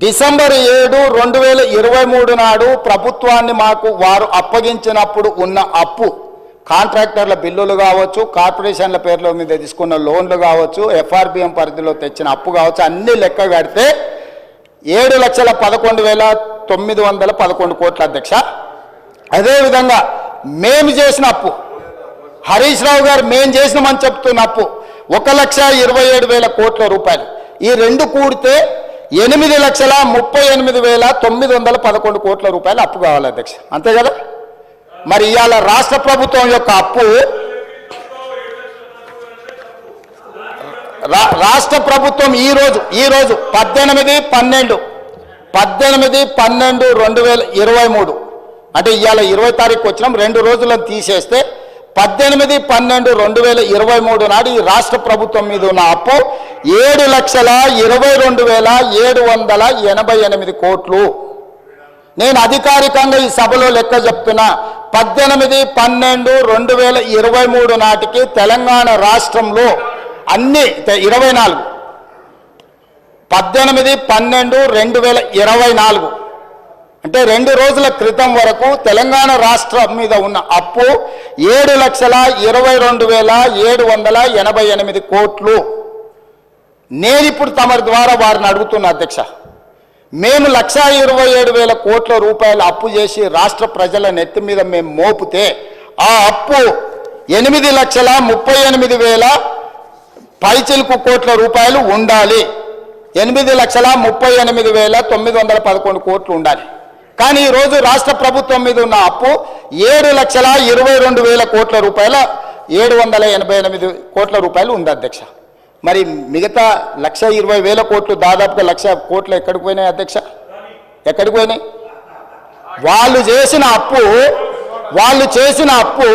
December 7, 2023 నాడు ప్రభుత్వాన్ని మాకు వారు అప్పగించినప్పుడు ఉన్న అప్పు కాంట్రాక్టర్ల బిల్లులు కావచ్చు, కార్పొరేషన్ల పేర్ల మీద తీసుకున్న లోన్లు కావచ్చు, ఎఫ్ఆర్బిఎం పరిధిలో తెచ్చిన అప్పు కావచ్చు, అన్ని లెక్క కడితే 7,11,911 కోట్ల అధ్యక్ష. అదేవిధంగా మేము చేసిన అప్పు, హరీష్ రావు గారు మేము చేసినామని చెప్తున్న అప్పు 1,27,000 కోట్ల రూపాయలు. ఈ రెండు కూడితే 8,38,911 కోట్ల రూపాయలు అప్పు కావాలి అధ్యక్ష, అంతే కదా. మరి ఇవాళ రాష్ట్ర ప్రభుత్వం యొక్క అప్పు, రాష్ట్ర ప్రభుత్వం ఈరోజు 18/12/2023 అంటే ఇవాళ 20 తారీఖు వచ్చినాం, 2 రోజులను తీసేస్తే 18/12/2023 నాడు ఈ రాష్ట్ర ప్రభుత్వం మీద ఉన్న అప్పు 7,22,788 కోట్లు. నేను అధికారికంగా ఈ సభలో లెక్క చెప్తున్నా, 18/12/2023 నాటికి తెలంగాణ రాష్ట్రంలో అన్ని 18/12/2024 అంటే 2 రోజుల క్రితం వరకు తెలంగాణ రాష్ట్రం మీద ఉన్న అప్పు 7,22,788 కోట్లు. నేను ఇప్పుడు తమరి ద్వారా వారిని అడుగుతున్న అధ్యక్ష, మేము 1,27,000 కోట్ల రూపాయలు అప్పు చేసి రాష్ట్ర ప్రజల నెత్తి మీద మేము మోపితే ఆ అప్పు 8,38,000 పైచిలుకు కోట్ల రూపాయలు ఉండాలి, 8,38,911 కోట్లు ఉండాలి. కానీ ఈరోజు రాష్ట్ర ప్రభుత్వం మీద ఉన్న అప్పు 7,22,000 కోట్ల రూపాయల 788 కోట్ల రూపాయలు ఉంది అధ్యక్ష. మరి మిగతా 1,20,000 కోట్లు, దాదాపుగా 1,00,000 కోట్లు ఎక్కడికి పోయినాయి అధ్యక్ష? ఎక్కడికి పోయినాయి? వాళ్ళు చేసిన అప్పు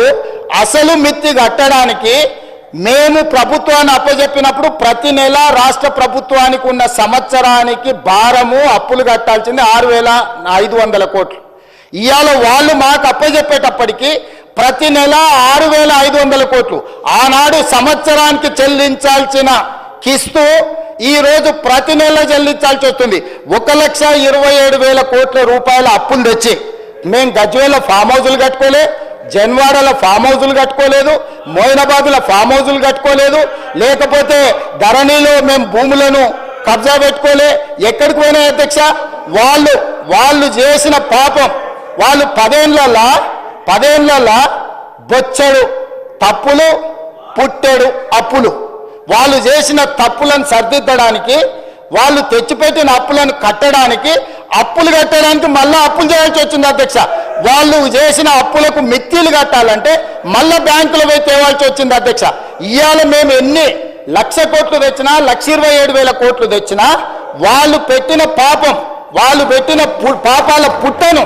అసలు మిత్తి కట్టడానికి మేము ప్రభుత్వాన్ని అప్పచెప్పినప్పుడు ప్రతి నెల రాష్ట్ర ప్రభుత్వానికి ఉన్న సంవత్సరానికి భారము అప్పులు కట్టాల్సింది 6,500 కోట్లు. ఇవాళ వాళ్ళు మాకు అప్పచెప్పేటప్పటికి ప్రతి నెల 6,500 కోట్లు. ఆనాడు సంవత్సరానికి చెల్లించాల్సిన కిస్తు ఈరోజు ప్రతి నెల చెల్లించాల్సి వస్తుంది. 1,27,000 కోట్ల రూపాయల అప్పులు తెచ్చి మేము గజ్వేల ఫామ్ హౌజులు కట్టుకోలే, జన్వాడల ఫామ్ హౌజులు కట్టుకోలేదు, మోయినాబాద్ల ఫామ్ హౌజులు కట్టుకోలేదు, లేకపోతే ధరణిలో మేము భూములను కబ్జా పెట్టుకోలే. ఎక్కడికి పోయినాయి అధ్యక్ష? వాళ్ళు చేసిన పాపం, వాళ్ళు 10 ఏళ్ళ బొచ్చెడు తప్పులు, పుట్టెడు అప్పులు. వాళ్ళు చేసిన తప్పులను సరిదిద్దడానికి, వాళ్ళు తెచ్చిపెట్టిన అప్పులను కట్టడానికి, అప్పులు కట్టడానికి మళ్ళీ అప్పులు చేయాల్సి వచ్చింది అధ్యక్ష. వాళ్ళు చేసిన అప్పులకు మిత్తిలు కట్టాలంటే మళ్ళీ బ్యాంకులో పోయి తేవాల్సి వచ్చింది అధ్యక్ష. ఇవాళ మేము ఎన్ని 1,00,000 కోట్లు తెచ్చినా, 1,27,000 కోట్లు తెచ్చినా వాళ్ళు పెట్టిన పాపం, వాళ్ళు పెట్టిన పాపాల పుట్టను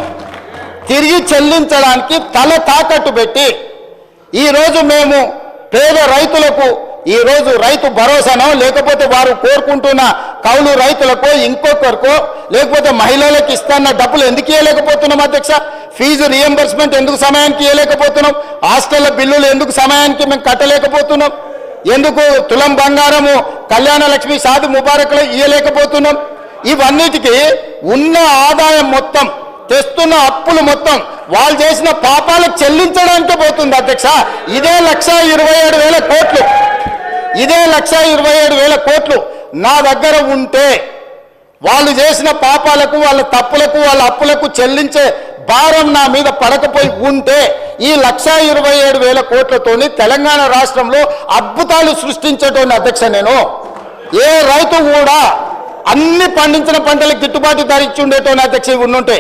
తిరిగి చెల్లించడానికి తల తాకట్టు పెట్టి ఈరోజు మేము పేద రైతులకు ఈరోజు రైతు భరోసానో, లేకపోతే వారు కోరుకుంటున్న కౌలు రైతులకో, ఇంకొకరికో, లేకపోతే మహిళలకు ఇస్తున్న డబ్బులు ఎందుకు ఇవ్వలేకపోతున్నాం అధ్యక్ష? ఫీజు రియంబర్స్మెంట్ ఎందుకు సమయానికి ఇవ్వలేకపోతున్నాం? హాస్టళ్ల బిల్లులు ఎందుకు సమయానికి మేము కట్టలేకపోతున్నాం? ఎందుకు తులం బంగారము కళ్యాణ లక్ష్మి షాది ముబారక్లో ఇవ్వలేకపోతున్నాం? ఇవన్నిటికీ ఉన్న ఆదాయం మొత్తం, తెస్తున్న అప్పులు మొత్తం వాళ్ళు చేసిన పాపాలకు చెల్లించడానికే పోతుంది అధ్యక్ష. ఇదే 1,27,000 కోట్లు, ఇదే 1,27,000 కోట్లు నా దగ్గర ఉంటే, వాళ్ళు చేసిన పాపాలకు, వాళ్ళ తప్పులకు, వాళ్ళ అప్పులకు చెల్లించే భారం నా మీద పడకపోయి ఉంటే ఈ 1,27,000 కోట్లతోని తెలంగాణ రాష్ట్రంలో అద్భుతాలు సృష్టించేటోని అధ్యక్ష. నేను ఏ రైతు కూడా అన్ని పండించిన పంటలకు గిట్టుబాటు ధర ఇచ్చి ఉండేటోని అధ్యక్ష ఉండుంటే,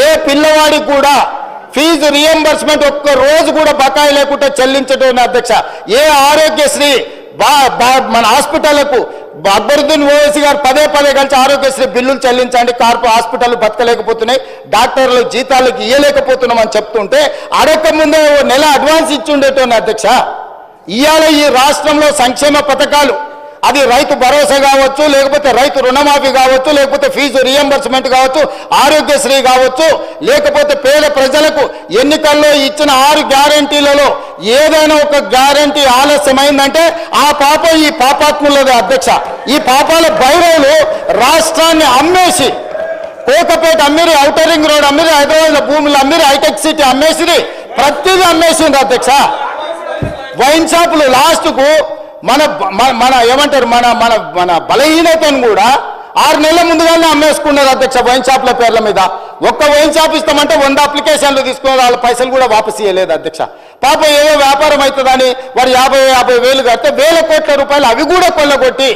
ఏ పిల్లవాడికి కూడా ఫీజు రియంబర్స్మెంట్ ఒక్క రోజు కూడా బకాయి లేకుండా చెల్లించటోని అధ్యక్ష. ఏ ఆరోగ్యశ్రీ మన హాస్పిటళ్లకు అక్బరుద్దీన్ ఓవైసీ గారు పదే కలిసి ఆరోగ్యశ్రీ బిల్లులు చెల్లించండి, హాస్పిటల్ బతకలేకపోతున్నాయి, డాక్టర్లు జీతాలకు ఇవ్వలేకపోతున్నాం అని చెప్తుంటే అడగక ముందే నెల అడ్వాన్స్ ఇచ్చి ఉండేటోని అధ్యక్ష. ఇవాళ ఈ రాష్ట్రంలో సంక్షేమ పథకాలు, అది రైతు భరోసా కావచ్చు, లేకపోతే రైతు రుణమాఫీ కావచ్చు, లేకపోతే ఫీజు రియంబర్స్మెంట్ కావచ్చు, ఆరోగ్యశ్రీ కావచ్చు, లేకపోతే పేద ప్రజలకు ఎన్నికల్లో ఇచ్చిన 6 గ్యారంటీలలో ఏదైనా ఒక గ్యారంటీ ఆలస్యమైందంటే ఆ పాపం ఈ పాపాత్ములదే అధ్యక్ష. ఈ పాపాల భైరవులు రాష్ట్రాన్ని అమ్మేసి కోకపేట అమ్మిరి, ఔటర్ రింగ్ రోడ్ అమ్మిరి, హైదరాబాద్ భూములు అమ్మిరి, హైటెక్ సిటీ అమ్మేసిరి, ప్రతిదీ అమ్మేసింది అధ్యక్ష. వైన్ షాపులు లాస్ట్కు మన మన ఏమంటారు మన మన మన బలహీనతను కూడా 6 నెలల ముందుగానే అమ్మేసుకున్నారు అధ్యక్ష వైన్ షాపుల పేర్ల మీద. ఒక్క వైన్ షాప్ ఇస్తామంటే 100 అప్లికేషన్లు తీసుకున్నారు, వాళ్ళ పైసలు కూడా వాపసు ఇవ్వలేదు అధ్యక్ష. పాప ఏదో వ్యాపారం అవుతుందని వారు 50 వేలు కడితే 1000 కోట్ల రూపాయలు అవి కూడా కొల్లగొట్టి,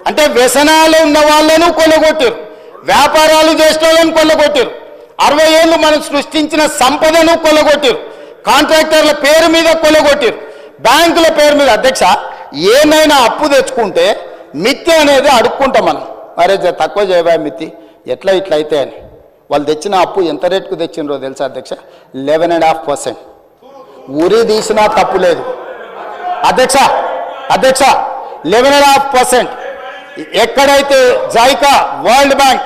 అంటే వ్యసనాలు ఉన్న వాళ్ళను కొల్లగొట్టారు, వ్యాపారాలు చేసిన వాళ్ళని కొల్లగొట్టారు, 60 ఏళ్ళు మనం సృష్టించిన సంపదను కొల్లగొట్టారు, కాంట్రాక్టర్ల పేరు మీద కొల్లగొట్టారు, బ్యాంకుల పేరు మీద. అధ్యక్ష, ఏమైనా అప్పు తెచ్చుకుంటే మిత్తి అనేది అడుక్కుంటాం మనం, అరే తక్కువ చేయబా మిత్తి ఎట్లా ఇట్లా అయితే అని. వాళ్ళు తెచ్చిన అప్పు ఎంత రేటుకు తెచ్చినరో తెలుసా అధ్యక్ష? 11.5%. ఉరి తీసినా తప్పు లేదు అధ్యక్ష. 11.5%. ఎక్కడైతే జైకా, వరల్డ్ బ్యాంక్,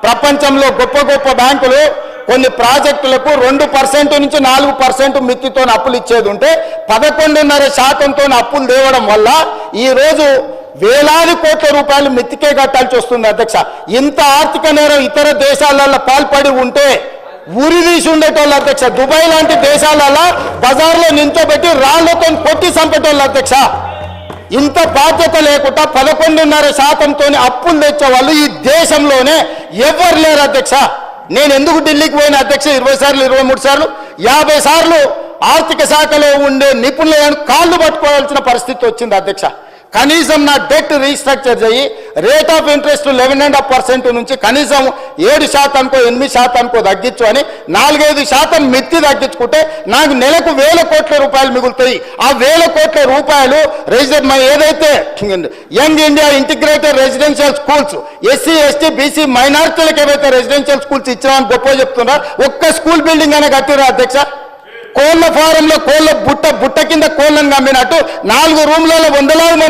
ప్రపంచంలో గొప్ప గొప్ప బ్యాంకులు కొన్ని ప్రాజెక్టులకు 2% నుంచి 4% మిత్తితో అప్పులు ఇచ్చేది ఉంటే 11.5%తో అప్పులు తేవడం వల్ల ఈరోజు వేలాది కోట్ల రూపాయలు మిత్తికే కట్టాల్సి వస్తుంది అధ్యక్ష. ఇంత ఆర్థిక నేరం ఇతర దేశాలలో పాల్పడి ఉంటే ఉరి తీసి ఉండేటోళ్ళు అధ్యక్ష. దుబాయ్ లాంటి దేశాలలో బజార్లో నించోబెట్టి రాళ్లతో కొట్టి చంపేటోళ్ళు అధ్యక్ష. ఇంత బాధ్యత లేకుండా 11.5%తో అప్పులు తెచ్చే వాళ్ళు ఈ దేశంలోనే ఎవరు లేరు అధ్యక్ష. నేను ఎందుకు ఢిల్లీకి పోయిన అధ్యక్ష 20 సార్లు 23 సార్లు 50 సార్లు ఆర్థిక శాఖలో ఉండే నిపుణులను కాళ్ళు పట్టుకోవాల్సిన పరిస్థితి వచ్చింది అధ్యక్ష. కనీసం నా డెట్ రీస్ట్రక్చర్ చేయి, రేట్ ఆఫ్ ఇంట్రెస్ట్ 11.5% నుంచి కనీసం 7%కో 8%కో తగ్గించు అని 4-5% మిత్తి తగ్గించుకుంటే నాకు నెలకు 1000 కోట్ల రూపాయలు మిగులుతాయి. ఆ 1000 కోట్ల రూపాయలు ఏదైతే young India integrated residential schools, SC ST BC మైనారిటీలకు ఏవైతే రెసిడెన్షియల్ స్కూల్స్ ఇచ్చామని గొప్ప చెప్తున్నారు, ఒక్క స్కూల్ బిల్డింగ్ అనే కట్టిరా అధ్యక్ష. కోళ్ల ఫారంలో కోళ్ల బుట్ట కింద కోళ్ళను కమ్మినట్టు 4 రూమ్లలో 100,000